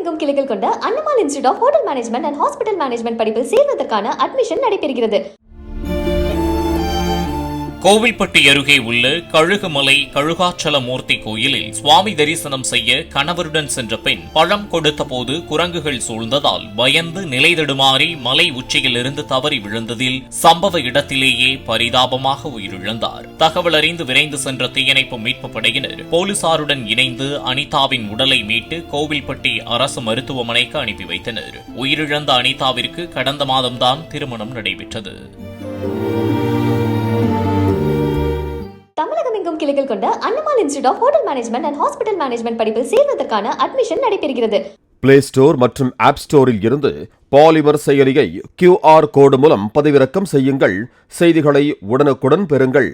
தமிழகமெங்கும் கிளைகள் கொண்ட Annamal institute of hotel management and hospital management படிப்பில் சேர்வதற்கான அட்மிஷன் நடைபெறுகிறது. கோவில்பட்டி அருகே உள்ள கழுகுமலை கழுகாச்சலமூர்த்தி கோயிலில் சுவாமி தரிசனம் செய்ய கணவருடன் சென்ற பெண் பழம் கொடுத்த போது குரங்குகள் சூழ்ந்ததால் பயந்து நிலை தடுமாறி மலை உச்சியிலிருந்து தவறி விழுந்ததில் சம்பவ இடத்திலேயே பரிதாபமாக உயிரிழந்தார். தகவல் அறிந்து விரைந்து சென்ற தீயணைப்பு மீட்பு படையினர் போலீசாருடன் இணைந்து அனிதாவின் உடலை மீட்டு கோவில்பட்டி அரசு மருத்துவமனைக்கு அனுப்பி வைத்தனர். உயிரிழந்த அனிதாவிற்கு கடந்த மாதம்தான் திருமணம் நடைபெற்றது. தமிழகமெங்கும் கிளைகள் கொண்ட Annamal institute of hotel management and hospital management படிப்பில் சேர்வதற்கான அட்மிஷன் நடைபெறுகிறது. பிளே ஸ்டோர் மற்றும் ஆப் ஸ்டோரில் இருந்து பாலிமர் செயலியை QR கோடு மூலம் பதிவிறக்கம் செய்யுங்கள். செய்திகளை உடனுக்குடன் பெறுங்கள்.